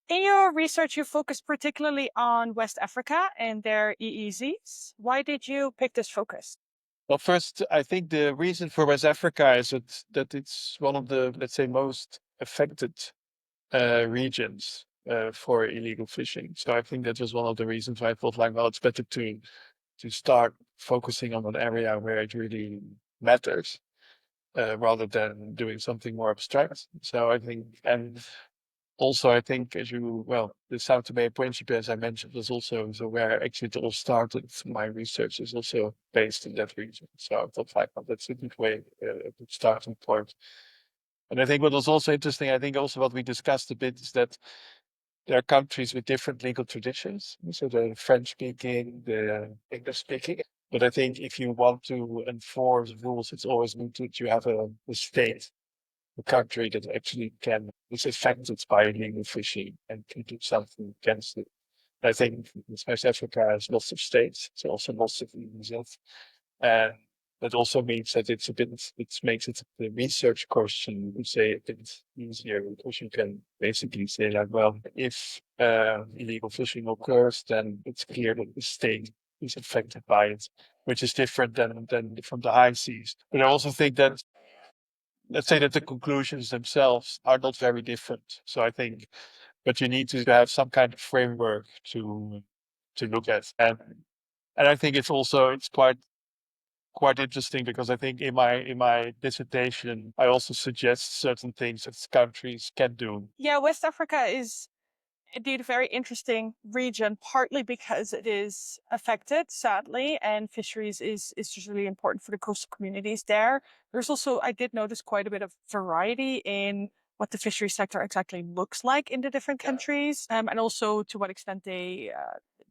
In your research, you focused particularly on West Africa and their EEZs. Why did you pick this focus? Well, first, I think the reason for West Africa is that it's one of the, let's say, most affected regions for illegal fishing. So I think that was one of the reasons why I thought, like, well, it's better to start focusing on an area where it really matters, rather than doing something more abstract. So I think, and also I think, the South Tome and Principe, as I mentioned, was also so where actually it all started. My research is also based in that region. So I thought, like, well, that's a good way, a good starting point. And I think what was also interesting, I think also what we discussed a bit, is that there are countries with different legal traditions. So the French speaking, the English speaking. But I think if you want to enforce rules, it's always good to have a state, a country that actually is affected by illegal fishing and can do something against it. I think South Africa has lots of states. It's also lots of EEZs. And that also means that it makes it the research question, you say, a bit easier, because you can basically say, like, well, if illegal fishing occurs, then it's clear that the state is affected by it, which is different than from the high seas. But I also think that, let's say, that the conclusions themselves are not very different. So I think, but you need to have some kind of framework to look at. And I think it's quite interesting, because I think in my dissertation I also suggest certain things that countries can do. Yeah, West Africa is indeed a very interesting region, partly because it is affected, sadly, and fisheries is just really important for the coastal communities there. There's also, I did notice, quite a bit of variety in what the fishery sector exactly looks like in the different countries, and also to what extent they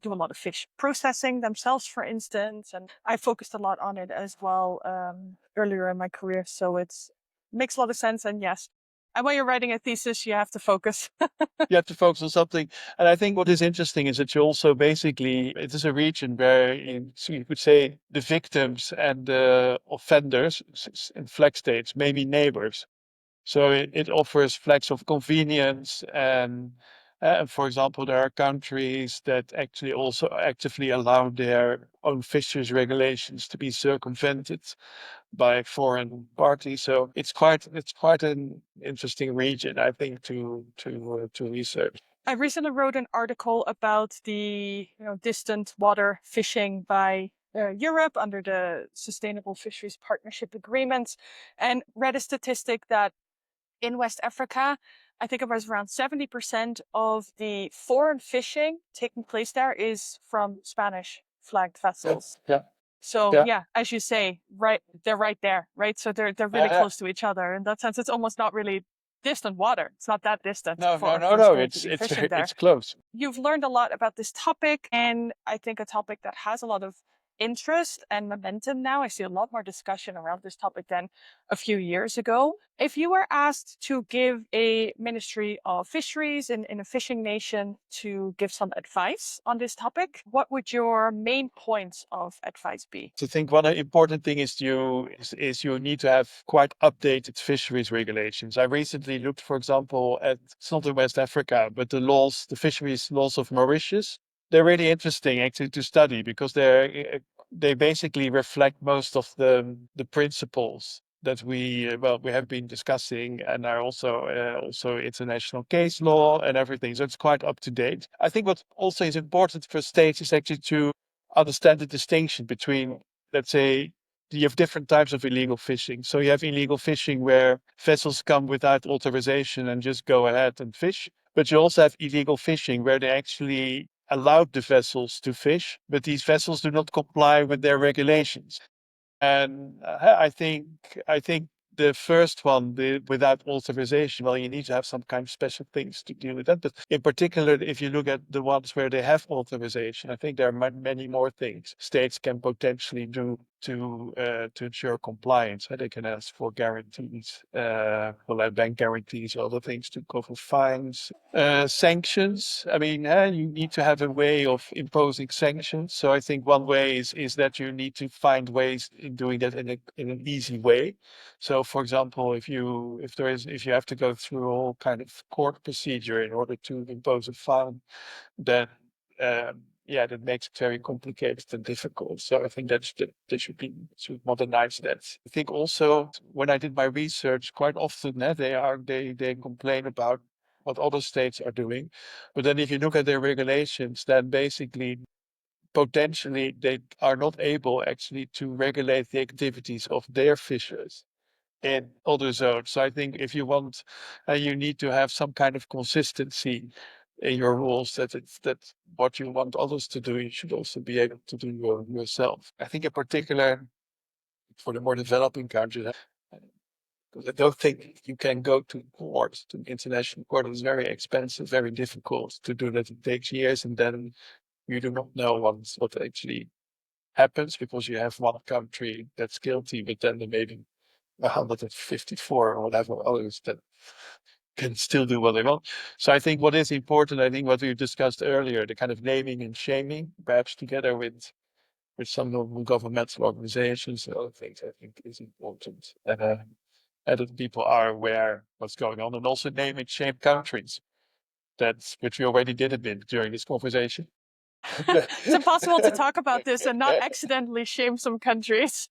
do a lot of fish processing themselves, for instance. And I focused a lot on it as well earlier in my career, so it makes a lot of sense. And yes, and when you're writing a thesis, you have to focus. You have to focus on something. And I think what is interesting is that you also basically, it is a region where so you could say the victims and the offenders in flag states may be neighbors. So it offers flags of convenience. And for example, there are countries that actually also actively allow their own fisheries regulations to be circumvented by foreign parties. So it's quite an interesting region, I think, to research. I recently wrote an article about the distant water fishing by Europe under the Sustainable Fisheries Partnership Agreements, and read a statistic that in West Africa, I think it was around 70% of the foreign fishing taking place there is from Spanish flagged vessels. Yeah. So Yeah. yeah, as you say, right, they're right there, right? So they're really close to each other. In that sense, it's almost not really distant water. It's not that distant No, no, for no, no. someone to It's be it's fishing there. it's close. You've learned a lot about this topic, and I think a topic that has a lot of interest and momentum now. I see a lot more discussion around this topic than a few years ago. If you were asked to give a Ministry of Fisheries in a fishing nation to give some advice on this topic, what would your main points of advice be? I think one important thing is you need to have quite updated fisheries regulations. I recently looked, for example, at, it's not in West Africa, but the fisheries laws of Mauritius. They're really interesting actually to study, because they basically reflect most of the principles that we have been discussing, and are also international case law and everything. So it's quite up to date. I think what also is important for states is actually to understand the distinction between, let's say, you have different types of illegal fishing. So you have illegal fishing where vessels come without authorization and just go ahead and fish. But you also have illegal fishing where they actually allowed the vessels to fish, but these vessels do not comply with their regulations. And I think the first one, the without authorization, well, you need to have some kind of special things to deal with that. But in particular, if you look at the ones where they have authorization, I think there are many more things states can potentially do to ensure compliance. They can ask for guarantees, like bank guarantees, other things to cover fines, sanctions. I mean, you need to have a way of imposing sanctions. So I think one way is that you need to find ways in doing that in an easy way. So, for example, if you have to go through all kind of court procedure in order to impose a fine, then yeah, that makes it very complicated and difficult. So I think that they should modernize that. I think also when I did my research, quite often they complain about what other states are doing, but then if you look at their regulations, then basically potentially they are not able actually to regulate the activities of their fishers in other zones. So I think if you want, you need to have some kind of consistency in your rules that what you want others to do, you should also be able to do yourself. I think in particular for the more developing countries, because I don't think you can go to court, to the international court. It's very expensive, very difficult to do that. It takes years, and then you do not know what actually happens because you have one country that's guilty, but then there may be 154 or whatever others that can still do what they want. So I think what is important, I think what we discussed earlier, the kind of naming and shaming, perhaps together with some non-governmental organizations and other things, I think is important. And that people are aware what's going on, and also name and shame countries. That's which we already did a bit during this conversation. It's impossible to talk about this and not accidentally shame some countries.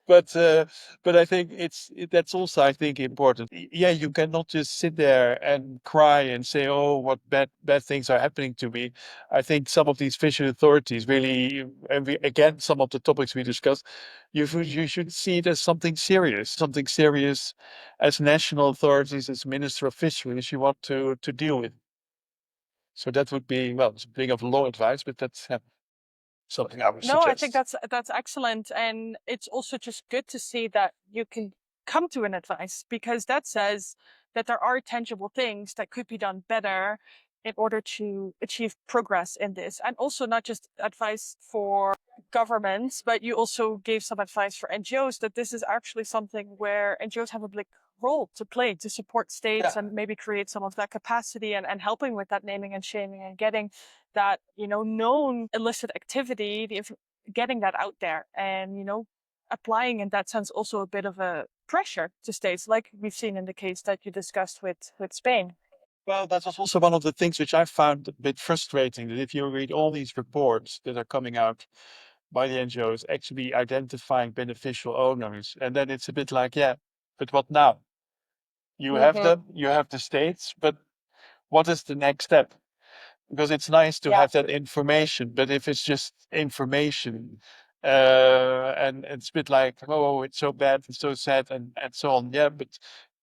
but but I think that's also I think important. Yeah, you cannot just sit there and cry and say, "Oh, what bad things are happening to me." I think some of these fishing authorities really, and again, some of the topics we discussed, you should see it as something serious, as national authorities, as Minister of Fisheries, you want to deal with. So that would be well, it's a bit of law advice, but that's something I would No, I think suggest. that's excellent, and it's also just good to see that you can come to an advice, because that says that there are tangible things that could be done better in order to achieve progress in this, and also not just advice for governments, but you also gave some advice for NGOs that this is actually something where NGOs have a big role to play to support states Yeah. and maybe create some of that capacity and helping with that naming and shaming and getting that, known illicit activity, getting that out there and, applying in that sense also a bit of a pressure to states, like we've seen in the case that you discussed with Spain. Well, that was also one of the things which I found a bit frustrating. That if you read all these reports that are coming out by the NGOs, actually identifying beneficial owners, and then it's a bit like, yeah, but what now? You have Mm-hmm. them, you have the states, but what is the next step? Because it's nice to Yeah. have that information, but if it's just information, and it's a bit like, oh, it's so bad, it's so sad, and so on. Yeah, but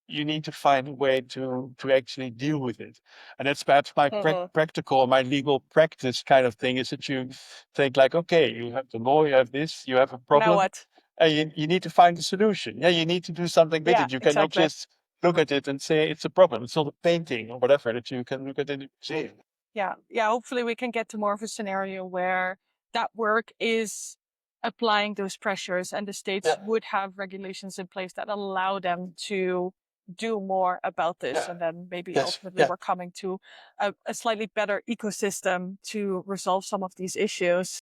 you need to find a way to actually deal with it, and that's perhaps my Mm-hmm. practical, my legal practice kind of thing. Is that you think like, okay, you have the law, you have this, you have a Now problem, what? and you need to find a solution. Yeah, you need to do something with Yeah, it. You cannot exactly. just look at it and say it's a problem. It's not a painting or whatever that you can look at it and see. Yeah. Yeah. Hopefully we can get to more of a scenario where that work is applying those pressures and the states Yeah. would have regulations in place that allow them to do more about this. Yeah. And then maybe Yes. ultimately Yeah. we're coming to a slightly better ecosystem to resolve some of these issues.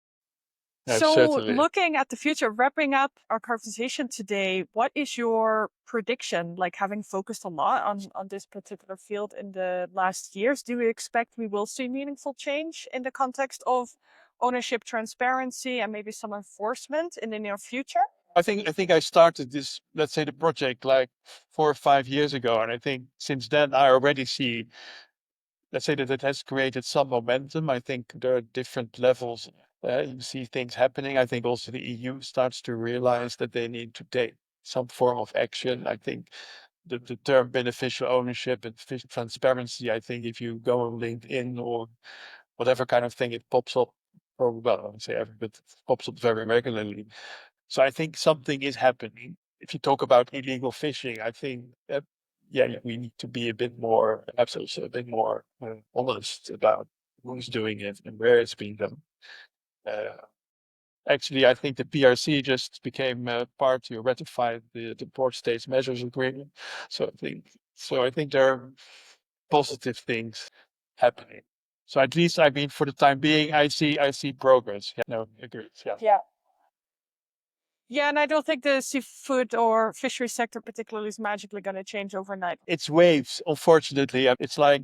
No, So, certainly. looking at the future, wrapping up our conversation today, what is your prediction? Like, having focused a lot on this particular field in the last years, do you expect we will see meaningful change in the context of ownership transparency and maybe some enforcement in the near future? I think I started this, let's say, the project like 4 or 5 years ago, and I think since then I already see, let's say, that it has created some momentum. I think there are different levels You see things happening. I think also the EU starts to realize that they need to take some form of action. I think the term beneficial ownership and transparency, I think if you go on LinkedIn or whatever kind of thing, it pops up, or well, I wouldn't say ever, but it pops up very regularly. So I think something is happening. If you talk about illegal fishing, I think yeah, we need to be a bit more, perhaps also a bit more honest about who's doing it and where it's being done. Uh, Actually, I think the PRC just became party or ratified the Port States Measures Agreement. So I think there are positive things happening. So at least, I mean, for the time being, I see progress. Yeah, no, agreed. Yeah. Yeah. Yeah, and I don't think the seafood or fishery sector particularly is magically going to change overnight. It's waves, unfortunately. It's like,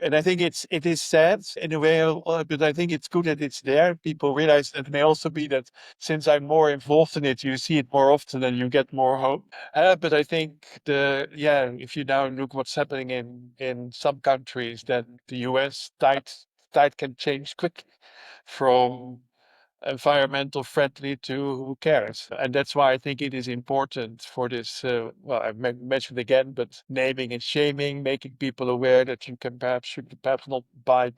and I think it is sad in a way, but I think it's good that it's there. People realize that. It may also be that since I'm more involved in it, you see it more often and you get more hope. But I think if you now look what's happening in some countries, then the US tide can change quickly from environmental friendly to who cares. And that's why I think it is important for this, well, I mentioned again, but naming and shaming, making people aware that you can should perhaps not buy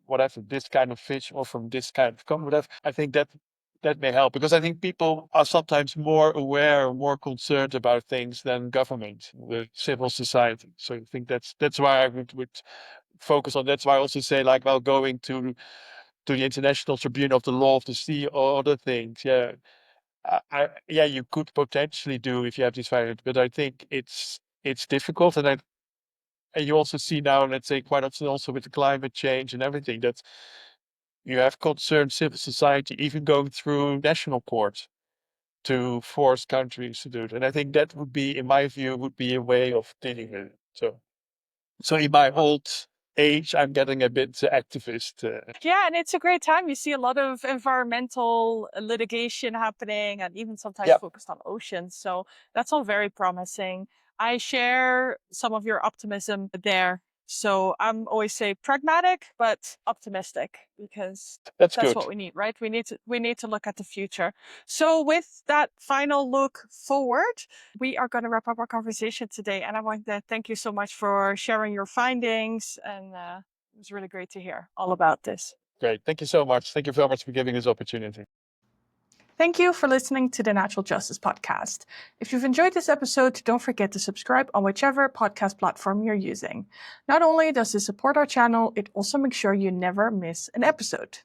whatever, this kind of fish or from this kind of company, whatever. I think that may help, because I think people are sometimes more aware, more concerned about things than government, the civil society. So I think that's why I would focus on. That's why I also say, like, well, going to the International Tribunal of the Law of the Sea or other things. Yeah, yeah, you could potentially do if you have these variants, but I think it's difficult, and you also see now, let's say, quite often also with the climate change and everything, that you have concerned civil society even going through national courts to force countries to do it. And I think that would be, in my view, would be a way of dealing with it. So in my old age, I'm getting a bit activist. Yeah, and it's a great time. You see a lot of environmental litigation happening and even sometimes Yeah, focused on oceans. So that's all very promising. I share some of your optimism there. So I'm always say pragmatic but optimistic, because that's that's good. what we need, right? We need to look at the future. So with that final look forward, we are going to wrap up our conversation today. And I want to thank you so much for sharing your findings, and it was really great to hear all about this. Great. Thank you so much. Thank you very much for giving this opportunity. Thank you for listening to the Natural Justice Podcast. If you've enjoyed this episode, don't forget to subscribe on whichever podcast platform you're using. Not only does this support our channel, it also makes sure you never miss an episode.